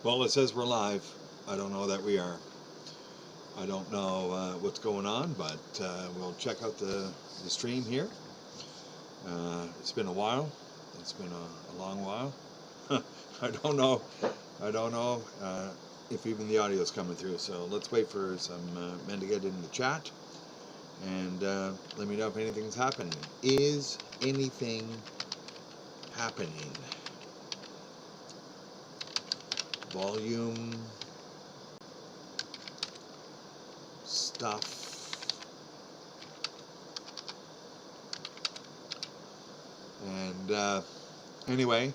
Well, it says we're live. I don't know that we are. I don't know what's going on, but we'll check out the stream here. It's been a while. It's been a long while. I don't know. I don't know if even the audio is coming through. So let's wait for some men to get in the chat and let me know if anything's happening. Is anything happening? Volume stuff. And anyway,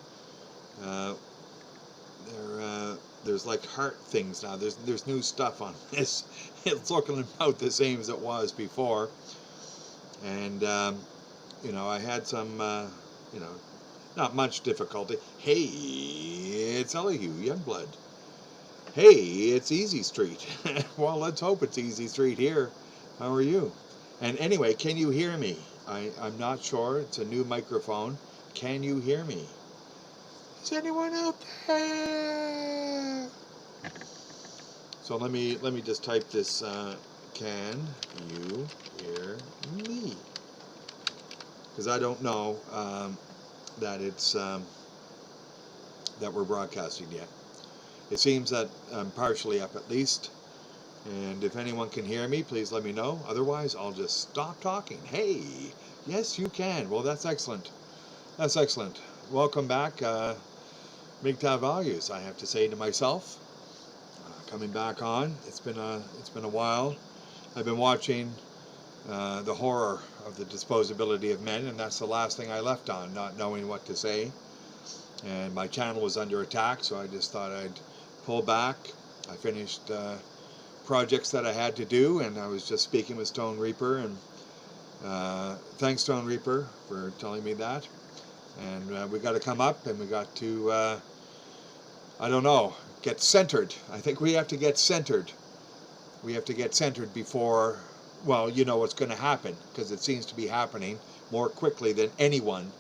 there's like heart things now. There's new stuff on this. It's looking about the same as it was before. And you know, I had some you know, not much difficulty. Hey, it's Elihu Youngblood. Hey, it's Easy Street. Well, let's hope it's Easy Street here. How are you? And anyway, can you hear me? I'm not sure. It's a new microphone. Can you hear me? Is anyone out there? So let me just type this. Can you hear me? Because I don't know that it's that we're broadcasting yet. It seems that I'm partially up at least. And if anyone can hear me, please let me know. Otherwise, I'll just stop talking. Hey, yes, you can. Well, that's excellent. That's excellent. Welcome back, Mgtow Values. I have to say to myself, coming back on. It's been a while. I've been watching the horror of the disposability of men, and that's the last thing I left on, not knowing what to say. And my channel was under attack, so I just thought I'd pull back. I finished projects that I had to do, and I was just speaking with Stone Reaper, and thanks Stone Reaper for telling me that. And we got to come up, and we got to I don't know, get centered. I think we have to get centered. We have to get centered before, well, you know what's going to happen, because it seems to be happening more quickly than anyone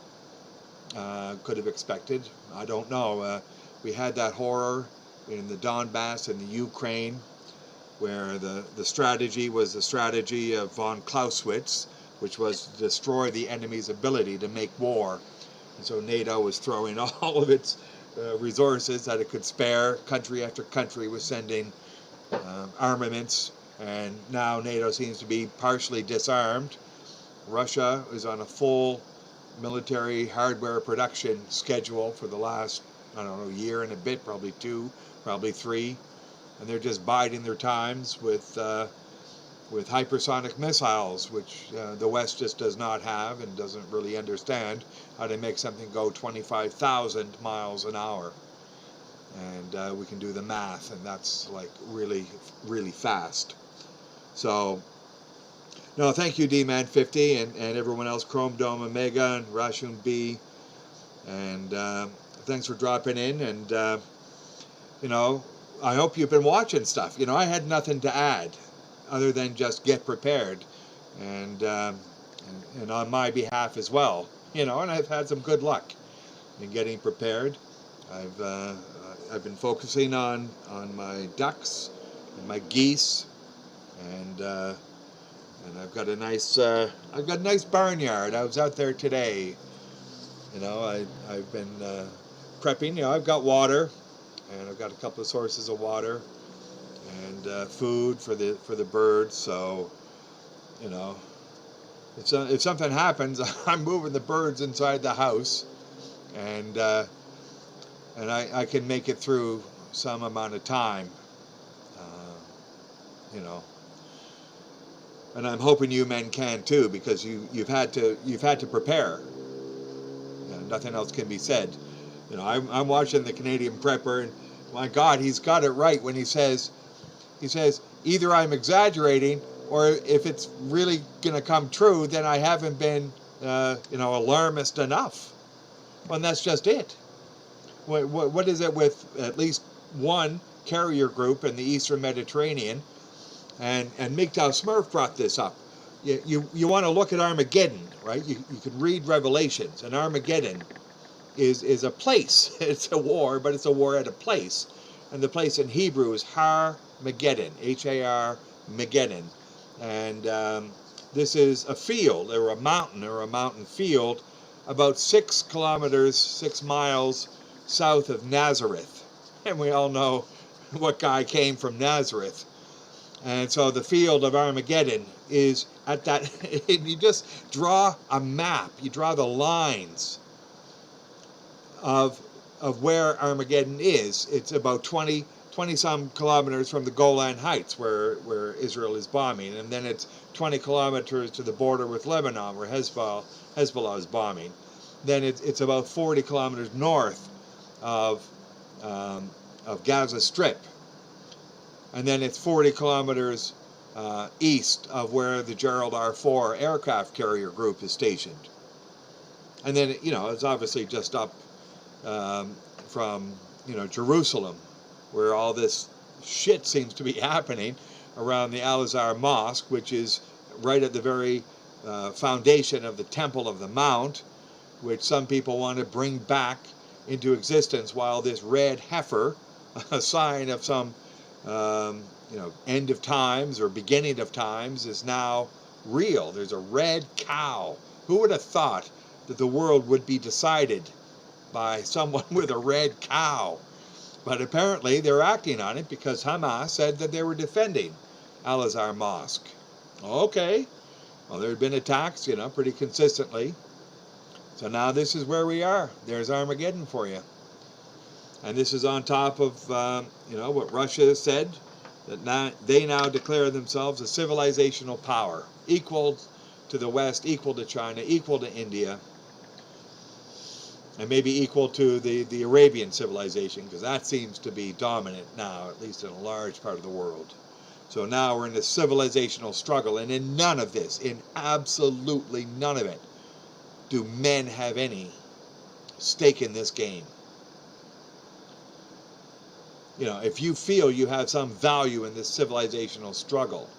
could have expected. I don't know. We had that horror in the Donbass and the Ukraine, where the strategy was the strategy of von Clausewitz, which was to destroy the enemy's ability to make war. And so NATO was throwing all of its resources that it could spare. Country after country was sending armaments, and now NATO seems to be partially disarmed. Russia is on a full military hardware production schedule for the last, I don't know, year and a bit, probably 2, probably 3. And they're just biding their times with hypersonic missiles, which the West just does not have and doesn't really understand how to make something go 25,000 miles an hour. And we can do the math, and that's like really, really fast. So, no, thank you, D-Man50, and everyone else, Chrome Dome Omega and Rashun B. And thanks for dropping in. And, you know, I hope you've been watching stuff. You know, I had nothing to add other than just get prepared. And on my behalf as well. You know, and I've had some good luck in getting prepared. I've been focusing on my ducks and my geese, and I've got a nice barnyard. I was out there today. You know, I've been prepping. You know, I've got water, and I've got a couple of sources of water, and food for the birds. So, you know, if something happens, I'm moving the birds inside the house, and I can make it through some amount of time. You know. And I'm hoping you men can too, because you've had to prepare. Nothing else can be said. You know, I'm watching the Canadian Prepper, and my God, he's got it right when he says either I'm exaggerating, or if it's really going to come true, then I haven't been you know, alarmist enough. Well, and that's just it. What is it with at least one carrier group in the Eastern Mediterranean? And Mgtow Smurf brought this up. You want to look at Armageddon, right? You can read Revelations, and Armageddon is a place. It's a war, but it's a war at a place. and the place in Hebrew is Har-Megiddon, H-A-R, Megiddon. And this is a field, or a mountain field, about 6 kilometers, 6 miles south of Nazareth. And we all know what guy came from Nazareth. And so the field of Armageddon is at that, you just draw a map, you draw the lines of where Armageddon is. It's about 20 some kilometers from the Golan Heights where Israel is bombing, and then it's 20 kilometers to the border with Lebanon where Hezbollah is bombing. Then it's about 40 kilometers north of Gaza Strip, and then it's 40 kilometers east of where the Gerald R-4 aircraft carrier group is stationed. And then, it's obviously just up from, Jerusalem, where all this shit seems to be happening around the Al-Azhar Mosque, which is right at the very foundation of the Temple of the Mount, which some people want to bring back into existence, while this red heifer, a sign of some end of times or beginning of times, is now real. There's a red cow. Who would have thought that the world would be decided by someone with a red cow? But apparently they're acting on it because Hamas said that they were defending Al-Azhar Mosque. Okay. Well, there had been attacks, pretty consistently. So now this is where we are. There's Armageddon for you. And this is on top of, what Russia said, that they now declare themselves a civilizational power, equal to the West, equal to China, equal to India, and maybe equal to the Arabian civilization, because that seems to be dominant now, at least in a large part of the world. So now we're in a civilizational struggle, and in none of this, in absolutely none of it, do men have any stake in this game. If you feel you have some value in this civilizational struggle,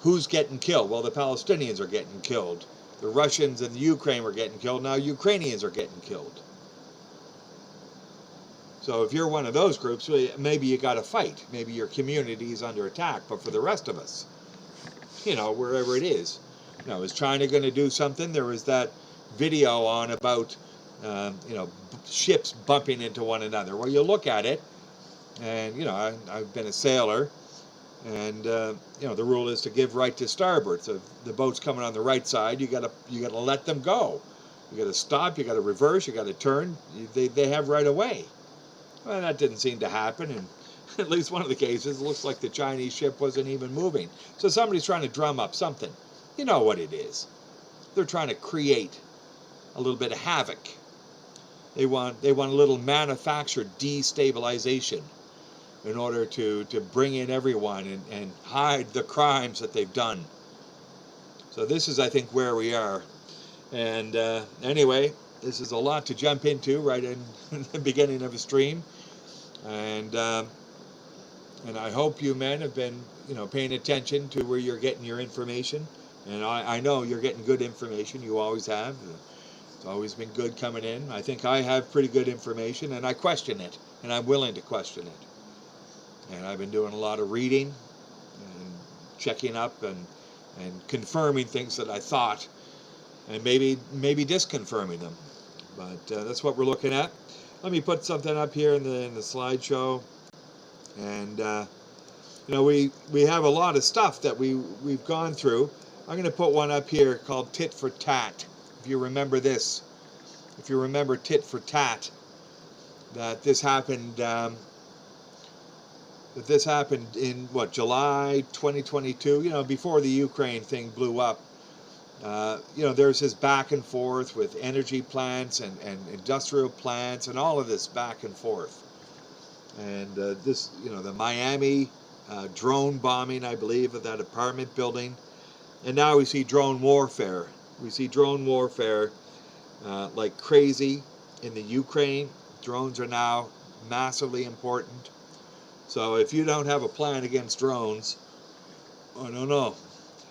who's getting killed? Well, the Palestinians are getting killed. The Russians and the Ukraine were getting killed. Now Ukrainians are getting killed. So if you're one of those groups, maybe you got to fight. Maybe your community is under attack. But for the rest of us, wherever it is, is China going to do something? There was that video on about, ships bumping into one another. Well, you look at it, and, I've been a sailor, and, the rule is to give right to starboard. So if the boat's coming on the right side, you gotta let them go. You gotta stop, you gotta reverse, you gotta turn. They have right of way. Well, that didn't seem to happen, and at least one of the cases, it looks like the Chinese ship wasn't even moving. So somebody's trying to drum up something. You know what it is. They're trying to create a little bit of havoc. They want a little manufactured destabilization in order to bring in everyone and hide the crimes that they've done. So this is, I think, where we are. And anyway, this is a lot to jump into right in the beginning of a stream. And I hope you men have been, paying attention to where you're getting your information. And I know you're getting good information. You always have. It's always been good coming in. I think I have pretty good information, and I question it, and I'm willing to question it. And I've been doing a lot of reading and checking up and confirming things that I thought, and maybe disconfirming them. But that's what we're looking at. Let me put something up here in the slideshow. And we have a lot of stuff that we've gone through. I'm going to put one up here called Tit for Tat. If you remember this, if you remember Tit for Tat, that this happened in July 2022, before the Ukraine thing blew up. There's this back and forth with energy plants and industrial plants and all of this back and forth. And the Miami drone bombing, I believe, of that apartment building. And now we see drone warfare. We see drone warfare like crazy in the Ukraine. Drones are now massively important. So if you don't have a plan against drones, I don't know.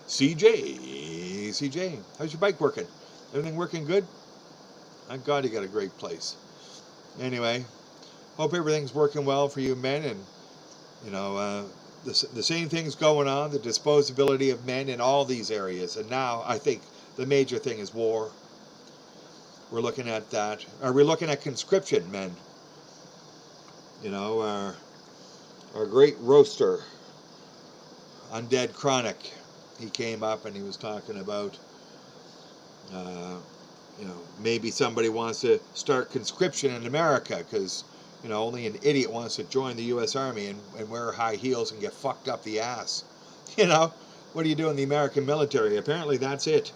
CJ, how's your bike working? Everything working good? Thank God you got a great place. Anyway, Hope everything's working well for you men, and the same thing's going on, the disposability of men in all these areas. And now I think the major thing is war. We're looking at that. Are we looking at conscription men? Our great roaster, Undead Chronic, he came up and he was talking about, maybe somebody wants to start conscription in America because, only an idiot wants to join the U.S. Army and wear high heels and get fucked up the ass. What do you do in the American military? Apparently that's it.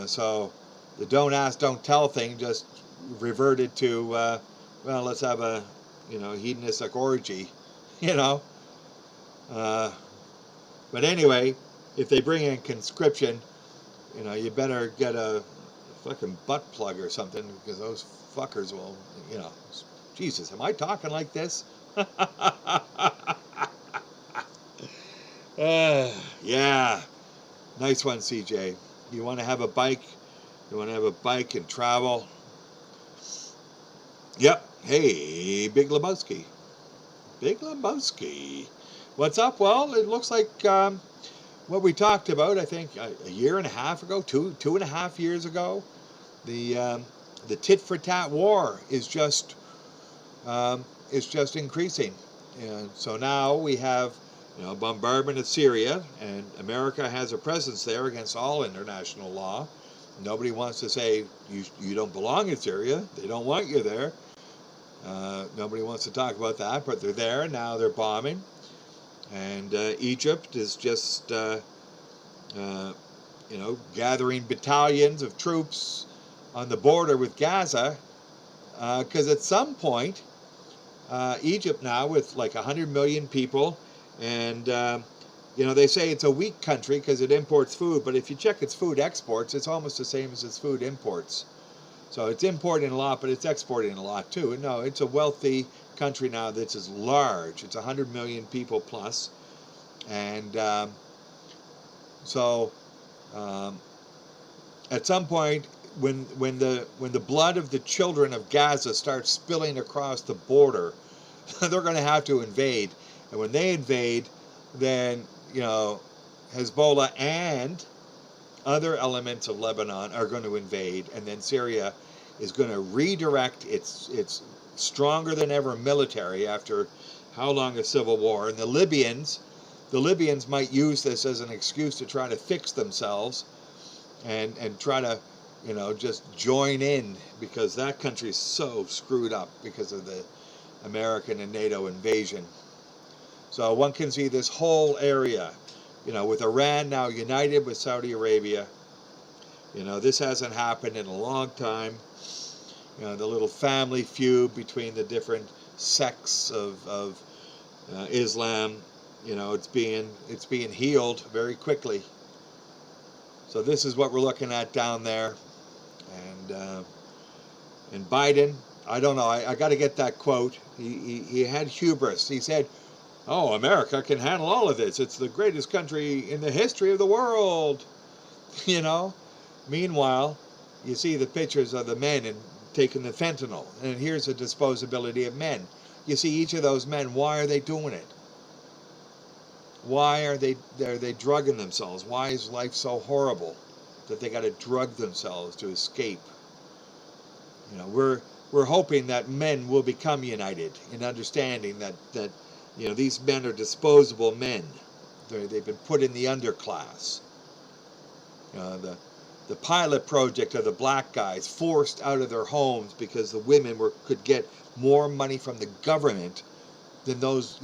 So the don't ask, don't tell thing just reverted to, let's have a, hedonistic orgy, But anyway, if they bring in conscription, you better get a fucking butt plug or something because those fuckers will, Jesus, am I talking like this? Yeah. Nice one, CJ. You want to have a bike? You want to have a bike and travel? Yep. Hey, Big Lebowski. Big Lebowski. What's up? Well, it looks like what we talked about, I think, a year and a half ago, two and a half years ago. The tit-for-tat war is just increasing. And so now we have, bombardment of Syria, and America has a presence there against all international law. Nobody wants to say you don't belong in Syria. They don't want you there. Nobody wants to talk about that, but they're there. Now they're bombing. And Egypt is just, gathering battalions of troops on the border with Gaza. Because at some point, Egypt now with like 100 million people, and they say it's a weak country because it imports food, but if you check its food exports, it's almost the same as its food imports. So it's importing a lot, but it's exporting a lot too. And no, it's a wealthy country now that's as large. It's 100 million people plus, and at some point, when the blood of the children of Gaza starts spilling across the border, they're going to have to invade. And when they invade, then Hezbollah and other elements of Lebanon are going to invade, and then Syria is going to redirect its stronger than ever military after how long a civil war. And the Libyans might use this as an excuse to try to fix themselves and try to just join in, because that country's so screwed up because of the American and NATO invasion. So one can see this whole area, with Iran now united with Saudi Arabia. This hasn't happened in a long time. The little family feud between the different sects of Islam, it's being healed very quickly. So this is what we're looking at down there. And Biden, I don't know, I got to get that quote. He had hubris. He said, "Oh, America can handle all of this. It's the greatest country in the history of the world." Meanwhile, you see the pictures of the men and taking the fentanyl, and here's the disposability of men. You see each of those men. Why are they doing it? Why are they drugging themselves? Why is life so horrible that they got to drug themselves to escape? We're hoping that men will become united in understanding that these men are disposable men. They've been put in the underclass. The pilot project of the black guys forced out of their homes because the women could get more money from the government than those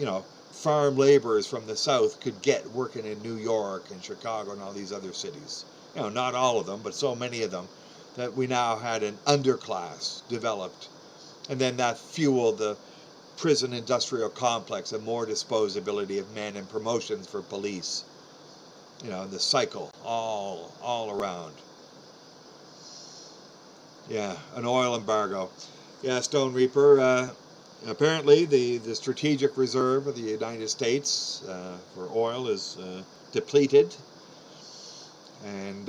farm laborers from the South could get working in New York and Chicago and all these other cities. Not all of them, but so many of them, that we now had an underclass developed. And then that fueled the prison industrial complex and more disposability of men and promotions for police. The cycle all around. Yeah, an oil embargo. Yeah, Stone Reaper. Apparently, the strategic reserve of the United States for oil is depleted, and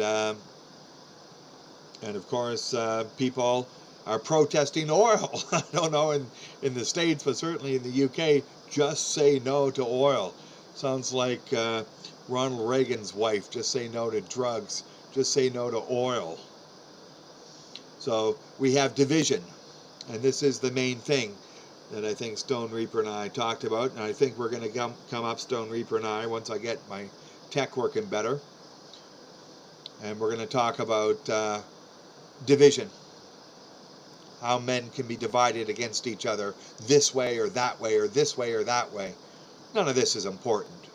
of course, people are protesting oil. I don't know in the States, but certainly in the UK, just say no to oil. Sounds like Ronald Reagan's wife, just say no to drugs, just say no to oil. So we have division, and this is the main thing that I think Stone Reaper and I talked about, and I think we're going to come up, Stone Reaper and I, once I get my tech working better, and we're going to talk about division. How men can be divided against each other this way or that way or this way or that way. None of this is important.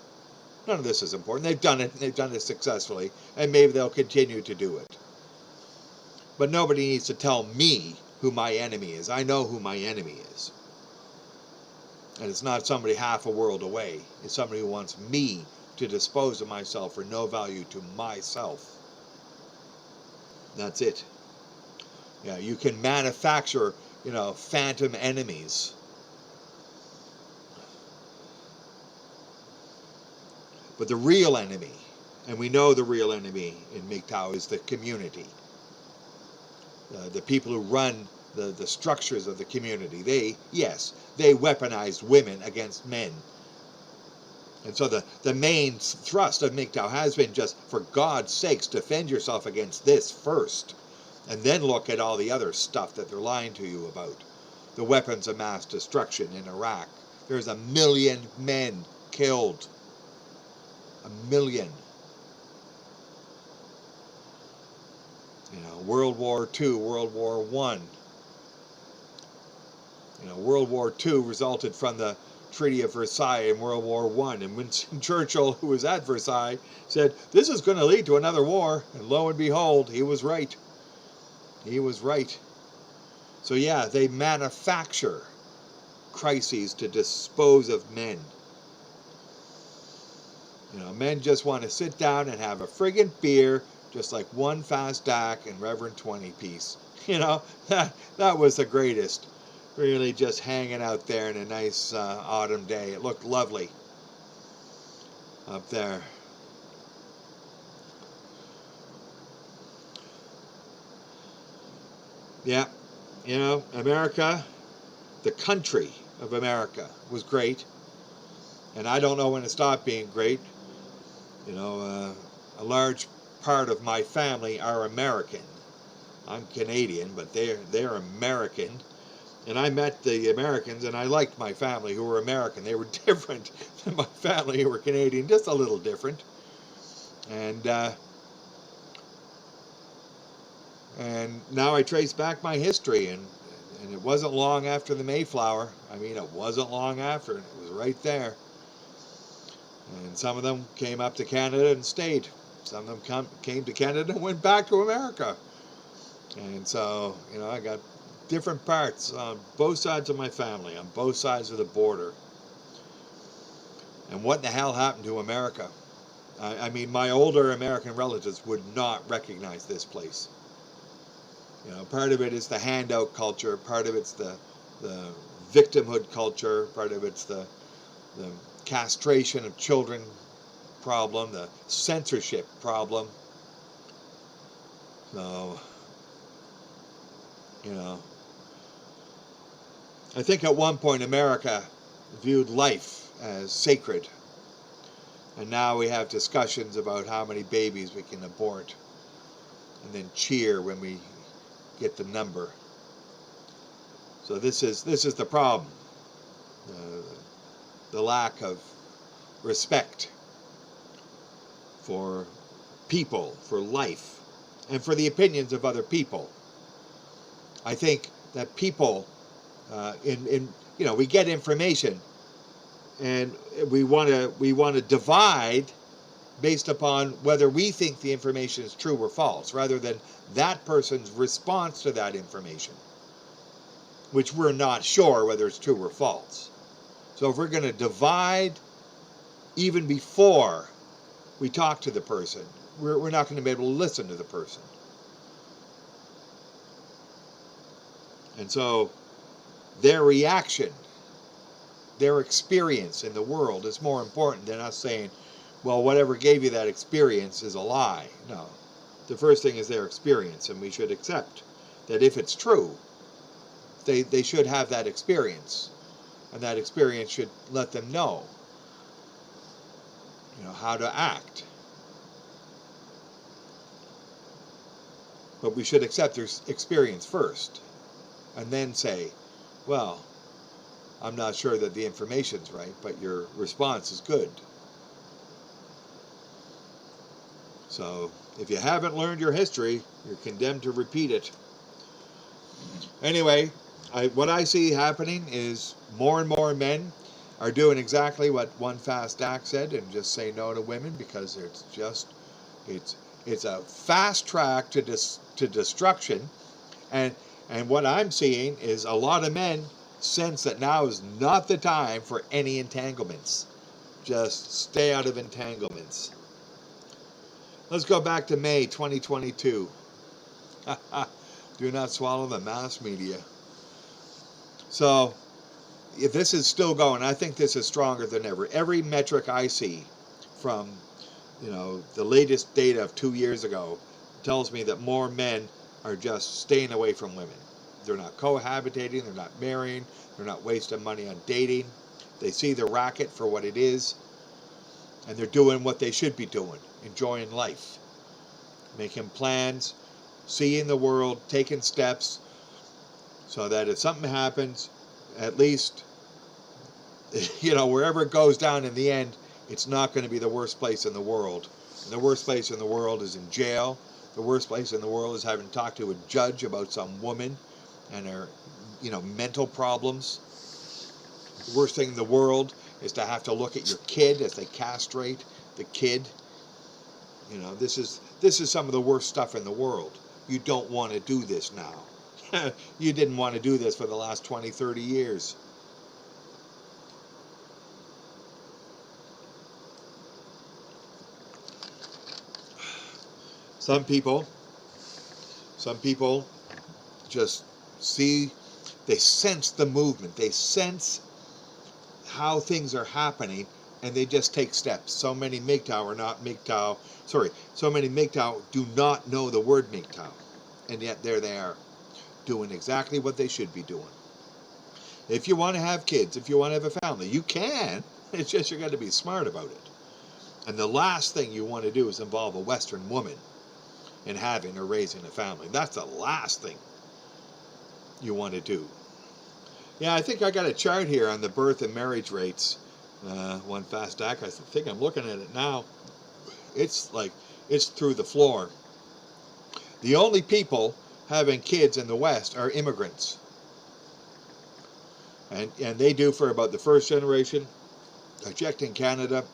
None of this is important. They've done it, and they've done it successfully, and maybe they'll continue to do it. But nobody needs to tell me who my enemy is. I know who my enemy is. And it's not somebody half a world away. It's somebody who wants me to dispose of myself for no value to myself. That's it. Yeah, you can manufacture, phantom enemies. But the real enemy, and we know the real enemy in Mgtow, is the community. The people who run the structures of the community. They weaponize women against men. And so the main thrust of Mgtow has been just, for God's sakes, defend yourself against this first. And then look at all the other stuff that they're lying to you about. The weapons of mass destruction in Iraq. There's 1 million men killed. 1 million. World War II, World War I. World War II resulted from the Treaty of Versailles in World War I. And Winston Churchill, who was at Versailles, said, this is going to lead to another war. And lo and behold, he was right. He was right. So yeah, they manufacture crises to dispose of men. Men just want to sit down and have a friggin' beer, just like one fast Dak and Reverend 20 piece. That was the greatest. Really just hanging out there in a nice autumn day. It looked lovely up there. Yeah, America, the country of America was great. And I don't know when it stopped being great. A large part of my family are American. I'm Canadian, but they're American. And I met the Americans, and I liked my family who were American. They were different than my family who were Canadian, just a little different. And now I trace back my history, and it wasn't long after the Mayflower. I mean, it wasn't long after, and it was right there. And some of them came up to Canada and stayed. Some of them came to Canada and went back to America. And so, I got different parts on both sides of my family, on both sides of the border. And what the hell happened to America? I mean, my older American relatives would not recognize this place. Part of it is the handout culture, part of it's the victimhood culture, part of it's the castration of children problem, the censorship problem. So, I think at one point America viewed life as sacred. And now we have discussions about how many babies we can abort, and then cheer when we get the number. So this is the problem. The lack of respect for people, for life, and for the opinions of other people. I think that people, we get information, and we want to divide based upon whether we think the information is true or false, rather than that person's response to that information, which we're not sure whether it's true or false. So if we're going to divide even before we talk to the person, we're not going to be able to listen to the person. And so their reaction, their experience in the world is more important than us saying, well, whatever gave you that experience is a lie. No. The first thing is their experience, and we should accept that if it's true, they should have that experience, and that experience should let them know, how to act. But we should accept their experience first, and then say, well, I'm not sure that the information's right, but your response is good. So if you haven't learned your history, you're condemned to repeat it. Anyway, what I see happening is more and more men are doing exactly what One Fast Act said, and just say no to women, because it's a fast track to destruction. And what I'm seeing is a lot of men sense that now is not the time for any entanglements. Just stay out of entanglements. Let's go back to May 2022. Do not swallow the mass media. So, if this is still going, I think this is stronger than ever. Every metric I see from, the latest data of 2 years ago tells me that more men are just staying away from women. They're not cohabitating, they're not marrying, they're not wasting money on dating. They see the racket for what it is, and they're doing what they should be doing, enjoying life, making plans, seeing the world, taking steps, so that if something happens, at least, wherever it goes down in the end, it's not going to be the worst place in the world. And the worst place in the world is in jail. The worst place in the world is having to talk to a judge about some woman and her, mental problems. The worst thing in the world is to have to look at your kid as they castrate the kid. This is some of the worst stuff in the world. You don't want to do this now. You didn't want to do this for the last 20, 30 years. Some people just they sense the movement. They sense how things are happening, and they just take steps. So many Mgtow do not know the word Mgtow, and yet there they are, doing exactly what they should be doing. If you want to have kids, if you want to have a family, you can. It's just you've got to be smart about it. And the last thing you want to do is involve a Western woman in having or raising a family. That's the last thing you want to do. Yeah, I think I got a chart here on the birth and marriage rates. One Fast Act. I think I'm looking at it now. It's through the floor. The only people having kids in the West are immigrants. And they do for about the first generation. I checked in Canada.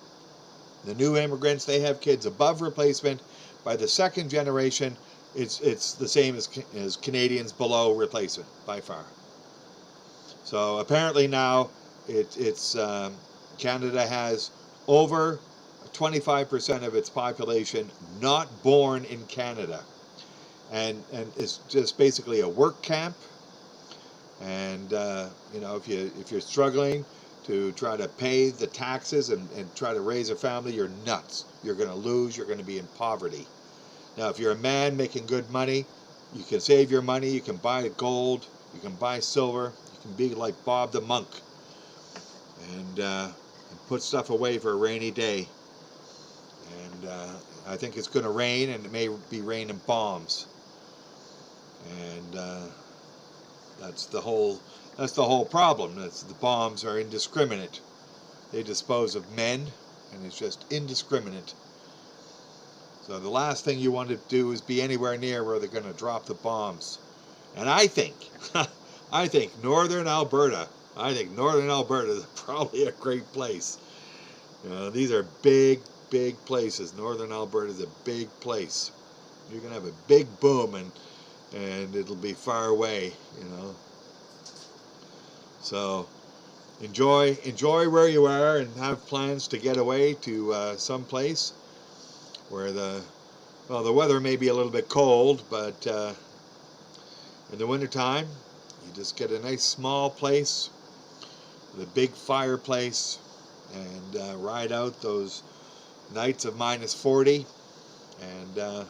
The new immigrants, they have kids above replacement. By the second generation, it's the same as Canadians below replacement by far. So apparently now it's Canada has over 25% of its population not born in Canada, and it's just basically a work camp. And if you're struggling to try to pay the taxes and try to raise a family, you're nuts. You're going to lose. You're going to be in poverty. Now, if you're a man making good money, you can save your money. You can buy gold. You can buy silver. You can be like Bob the Monk and put stuff away for a rainy day. And I think it's going to rain, and it may be raining bombs. And that's the whole problem. The bombs are indiscriminate. They dispose of men, and it's just indiscriminate. So the last thing you want to do is be anywhere near where they're going to drop the bombs. And I think northern Alberta is probably a great place. These are big, big places. Northern Alberta is a big place. You're going to have a big boom, and it'll be far away, So enjoy where you are, and have plans to get away to some place where the weather may be a little bit cold, but in the wintertime, you just get a nice small place with a big fireplace and ride out those nights of -40, and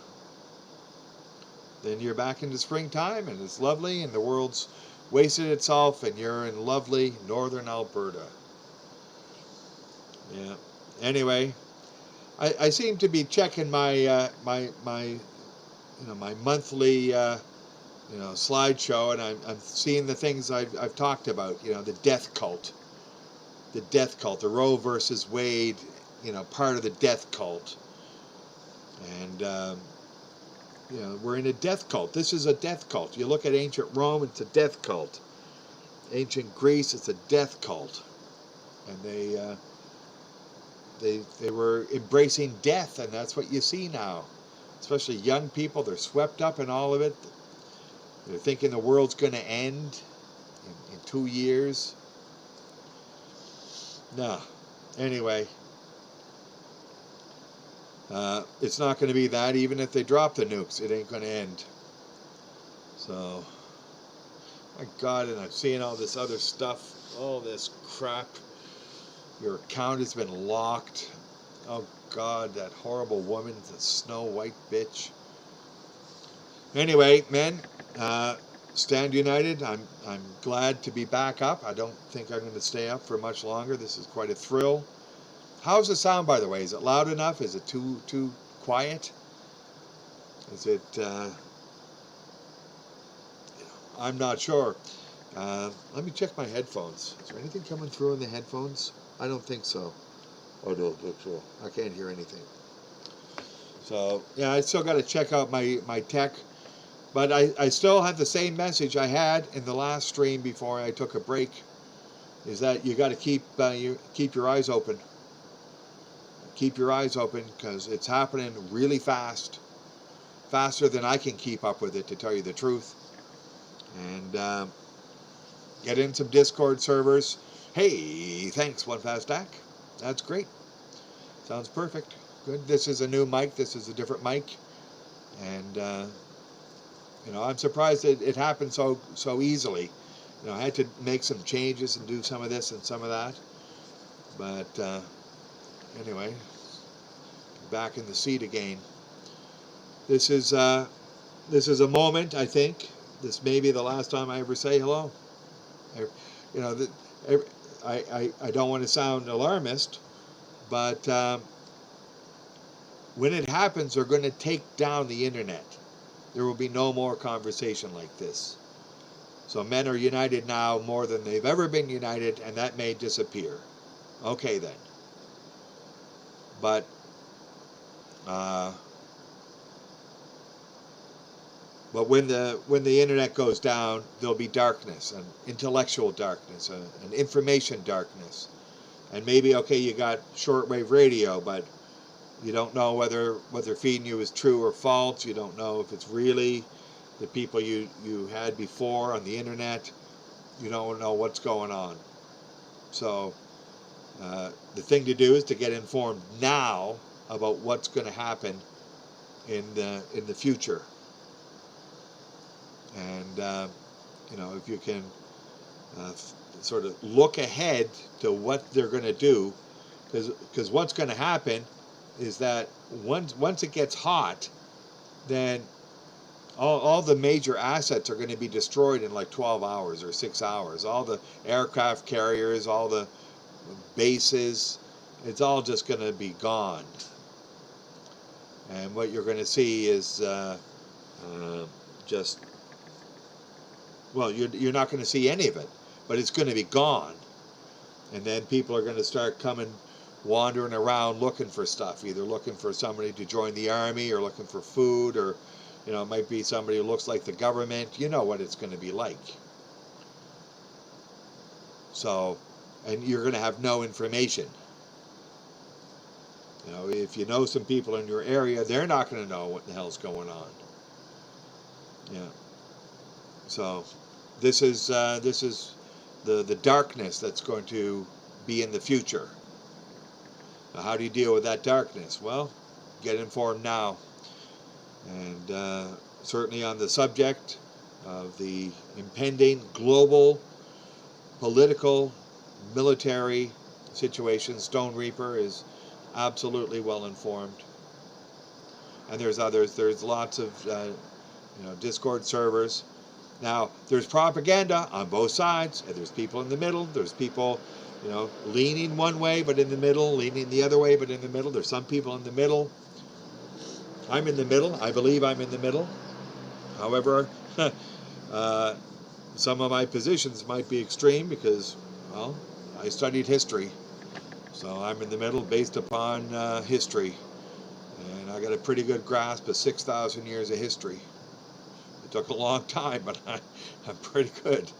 then you're back into springtime, and it's lovely, and the world's wasted itself, and you're in lovely northern Alberta. Yeah. Anyway, I seem to be checking my my monthly slideshow, and I'm seeing the things I've talked about. The death cult, the Roe versus Wade, part of the death cult, and we're in a death cult. This is a death cult. You look at ancient Rome, it's a death cult. Ancient Greece, it's a death cult, and they were embracing death, and that's what you see now. Especially young people, they're swept up in all of it. They're thinking the world's going to end in 2 years. No. Anyway, it's not going to be that. Even if they drop the nukes, it ain't going to end. So, my God, and I'm seeing all this other stuff, all this crap. Your account has been locked. Oh God, that horrible woman, the Snow White bitch. Anyway, men, stand united. I'm glad to be back up. I don't think I'm going to stay up for much longer. This is quite a thrill. How's the sound, by the way? Is it loud enough? Is it too quiet? Is it? I'm not sure. Let me check my headphones. Is there anything coming through in the headphones? I don't think so. Oh, no, so I can't hear anything. So, yeah, I still got to check out my tech. But I still have the same message I had in the last stream before I took a break, is that you got to keep your eyes open. Keep your eyes open, because it's happening really fast. Faster than I can keep up with it, to tell you the truth. And get in some Discord servers. Hey, thanks, One Fast Stack. That's great. Sounds perfect. Good. This is a new mic. This is a different mic. And, I'm surprised that it happened so easily. I had to make some changes and do some of this and some of that. But, anyway, back in the seat again. This is a moment, I think. This may be the last time I ever say hello. I don't want to sound alarmist, but when it happens, they're going to take down the internet. There will be no more conversation like this. So men are united now more than they've ever been united, and that may disappear. Okay then. But when the internet goes down, there'll be darkness, an intellectual darkness, an information darkness. And maybe, okay, you got shortwave radio, but you don't know whether what they're feeding you is true or false. You don't know if it's really the people you had before on the internet. You don't know what's going on. So the thing to do is to get informed now about what's going to happen in the future. And if you can sort of look ahead to what they're going to do, because what's going to happen is that once it gets hot, then all the major assets are going to be destroyed in like 12 hours or 6 hours. All the aircraft carriers, all the bases, it's all just going to be gone. And what you're going to see is you're not going to see any of it, but it's going to be gone. And then people are going to start wandering around looking for stuff, either looking for somebody to join the army or looking for food, or it might be somebody who looks like the government. You know what it's going to be like. So, and you're going to have no information. If you know some people in your area, they're not going to know what the hell's going on. Yeah. So, this is the darkness that's going to be in the future. Now, how do you deal with that darkness? Well, get informed now. And certainly on the subject of the impending global political, military situation, Stone Reaper is absolutely well informed. And there's others. There's lots of Discord servers. Now, there's propaganda on both sides, and there's people in the middle. There's people, leaning one way but in the middle, leaning the other way but in the middle. There's some people in the middle. I'm in the middle. I believe I'm in the middle. However, uh, some of my positions might be extreme because, well, I studied history. So I'm in the middle based upon history. And I got a pretty good grasp of 6,000 years of history. It took a long time, but I'm pretty good.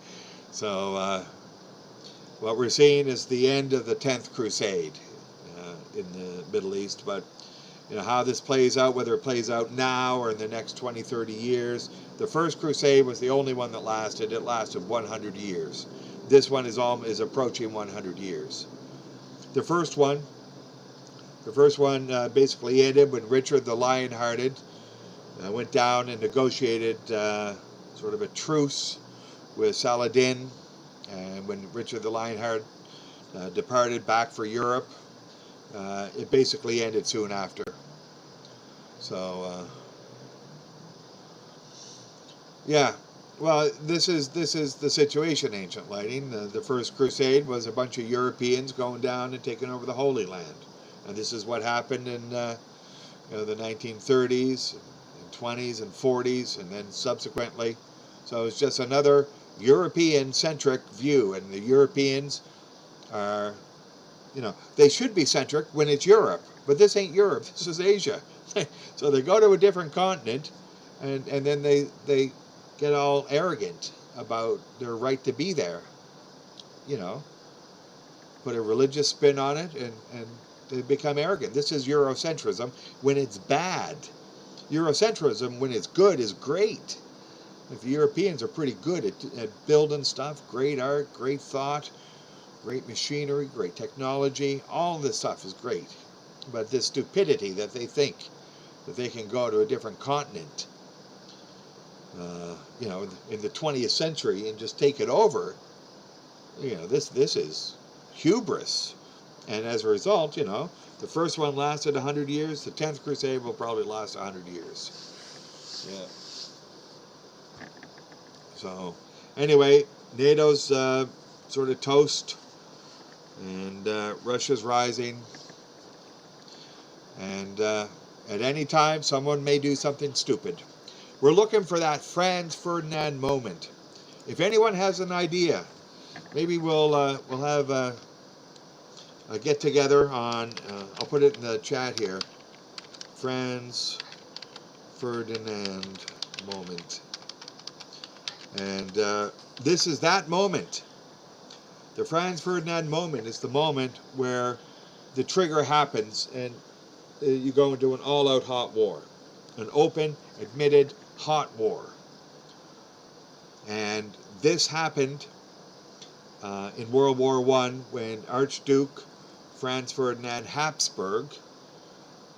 So what we're seeing is the end of the 10th Crusade in the Middle East. But how this plays out, whether it plays out now or in the next 20, 30 years. The first crusade was the only one that lasted. It lasted 100 years. This one is approaching 100 years. The first one basically ended when Richard the Lionhearted went down and negotiated sort of a truce with Saladin. And when Richard the Lionhearted departed back for Europe, it basically ended soon after. So, yeah. Well, this is the situation, Ancient Lighting. The First Crusade was a bunch of Europeans going down and taking over the Holy Land. And this is what happened in the 1930s, and 20s, and 40s, and then subsequently. So it's just another European-centric view. And the Europeans are, they should be centric when it's Europe. But this ain't Europe. This is Asia. So they go to a different continent, and then they get all arrogant about their right to be there. Put a religious spin on it, and they become arrogant. This is Eurocentrism when it's bad. Eurocentrism when it's good is great. If the Europeans are pretty good at building stuff, great art, great thought, great machinery, great technology, all this stuff is great. But this stupidity that they think that they can go to a different continent, in the 20th century and just take it over, this is hubris. And as a result, the first one lasted 100 years. The 10th Crusade will probably last 100 years. Yeah. So, anyway, NATO's sort of toast, and Russia's rising. And at any time, someone may do something stupid. We're looking for that Franz Ferdinand moment. If anyone has an idea, maybe we'll have a get together on. I'll put it in the chat here. Franz Ferdinand moment, and this is that moment. The Franz Ferdinand moment is the moment where the trigger happens, and you go into an all-out hot war, an open, admitted hot war. And this happened in World War I when Archduke Franz Ferdinand Habsburg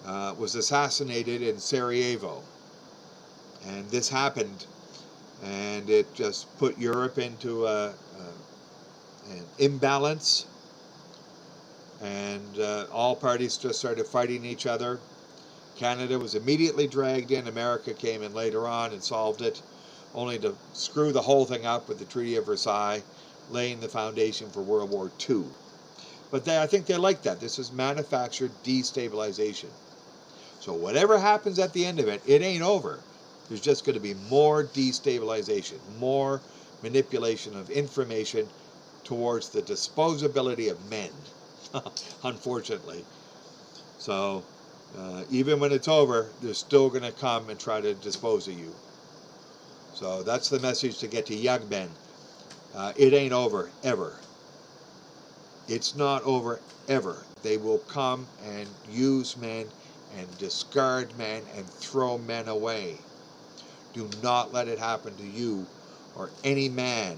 was assassinated in Sarajevo. And this happened, and it just put Europe into an imbalance, and all parties just started fighting each other. Canada was immediately dragged in. America came in later on and solved it, only to screw the whole thing up with the Treaty of Versailles, laying the foundation for World War II. But I think they like that. This is manufactured destabilization. So whatever happens at the end of it, it ain't over. There's just going to be more destabilization, more manipulation of information towards the disposability of men, unfortunately. So even when it's over, they're still going to come and try to dispose of you. So that's the message to get to young men. It ain't over, ever. It's not over, ever. They will come and use men and discard men and throw men away. Do not let it happen to you or any man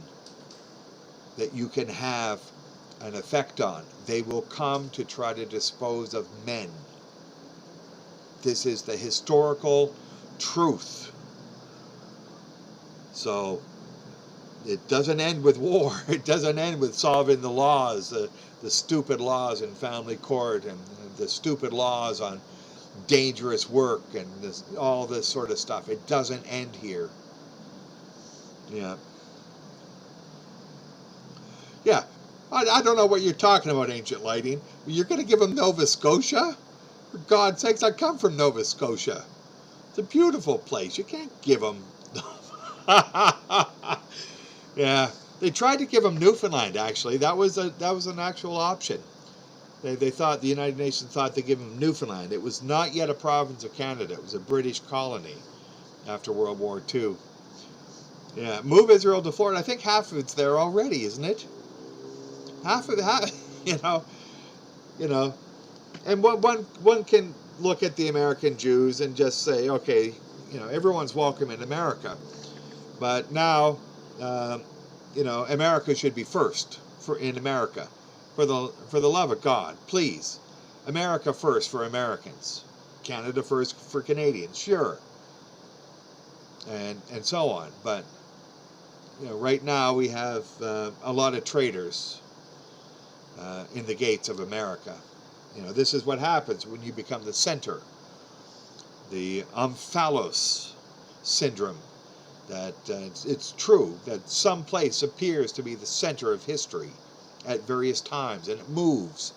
that you can have an effect on. They will come to try to dispose of men. This is the historical truth. So it doesn't end with war. It doesn't end with solving the laws, the stupid laws in family court, and the stupid laws on dangerous work, and all this sort of stuff. It doesn't end here. Yeah. Yeah. I don't know what you're talking about, Ancient Lighting. You're going to give them Nova Scotia? For God's sakes, I come from Nova Scotia. It's a beautiful place. You can't give them... Yeah. They tried to give them Newfoundland, actually. That was an actual option. They thought, the United Nations thought they'd give them Newfoundland. It was not yet a province of Canada. It was a British colony after World War II. Yeah, move Israel to Florida. I think half of it's there already, isn't it? Half of that, you know. And one can look at the American Jews and just say, okay, everyone's welcome in America. But now, America should be first in America. For the love of God, please. America first for Americans. Canada first for Canadians, sure. And so on. But, right now we have a lot of traitors in the gates of America. This is what happens when you become the center. The omphalos syndrome. That it's true that some place appears to be the center of history at various times, and it moves.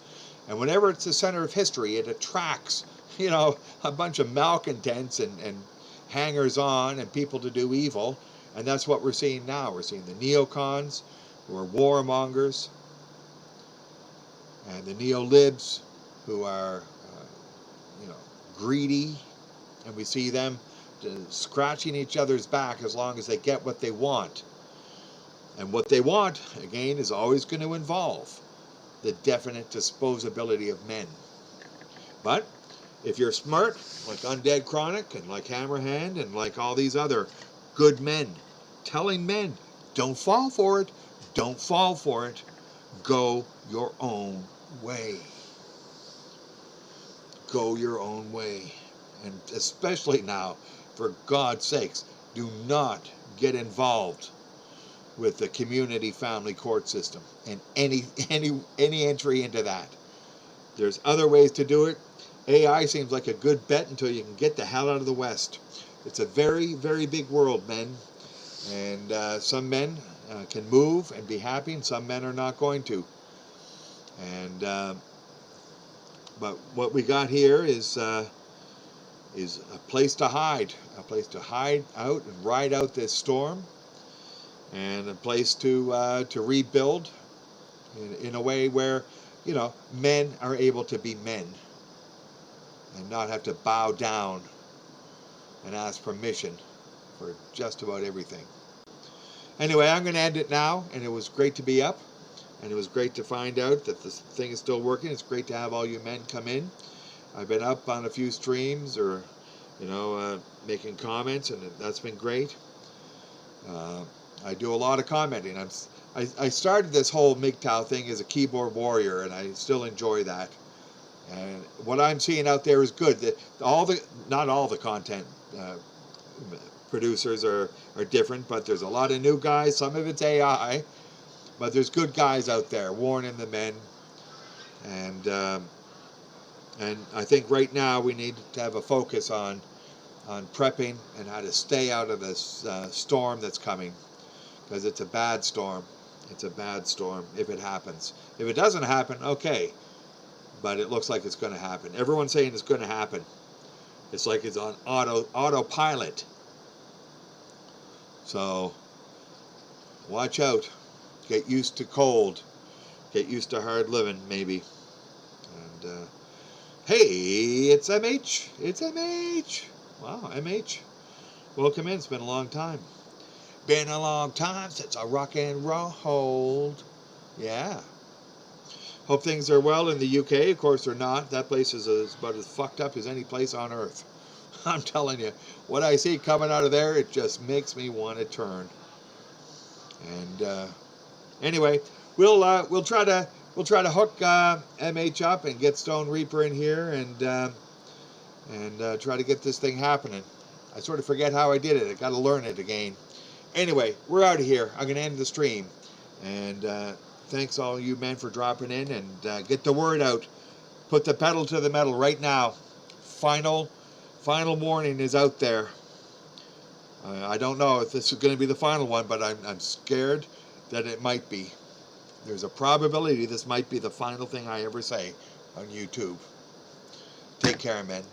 And whenever it's the center of history, it attracts, a bunch of malcontents and hangers-on and people to do evil. And that's what we're seeing now. We're seeing the neocons, who are warmongers, and the neolibs, who are, greedy. And we see them scratching each other's back as long as they get what they want. And what they want, again, is always going to involve the definite disposability of men. But if you're smart, like Undead Chronic and like Hammerhand and like all these other good men, telling men, don't fall for it, don't fall for it, go your own way. Go your own way. And especially now, for God's sakes, do not get involved with the community family court system and any entry into that. There's other ways to do it. AI seems like a good bet until you can get the hell out of the West. It's a very, very big world, men. And some men can move and be happy, and some men are not going to. And but what we got here is a place to hide out and ride out this storm. And a place to rebuild in a way where, men are able to be men and not have to bow down and ask permission for just about everything. Anyway, I'm going to end it now, and it was great to be up, and it was great to find out that this thing is still working. It's great to have all you men come in. I've been up on a few streams or, making comments, and that's been great. I do a lot of commenting. I started this whole Mgtow thing as a keyboard warrior, and I still enjoy that. And what I'm seeing out there is good. Not all the content producers are different, but there's a lot of new guys. Some of it's AI, but there's good guys out there warning the men. And I think right now we need to have a focus on prepping and how to stay out of this storm that's coming. Because it's a bad storm. It's a bad storm if it happens. If it doesn't happen, okay. But it looks like it's going to happen. Everyone's saying it's going to happen. It's like it's on autopilot. So, watch out. Get used to cold. Get used to hard living, maybe. And, hey, it's MH. It's MH. Wow, MH. Welcome in. It's been a long time. Been a long time since I rock and rolled. Yeah. Hope things are well in the UK. Of course they're not. That place is about as fucked up as any place on earth. I'm telling you, what I see coming out of there, it just makes me want to turn. And anyway, we'll try to hook MH up and get Stone Reaper in here and try to get this thing happening. I sort of forget how I did it. I got to learn it again. Anyway, we're out of here. I'm going to end the stream. And thanks all you men for dropping in, and get the word out. Put the pedal to the metal right now. Final warning is out there. I don't know if this is going to be the final one, but I'm scared that it might be. There's a probability this might be the final thing I ever say on YouTube. Take care, men.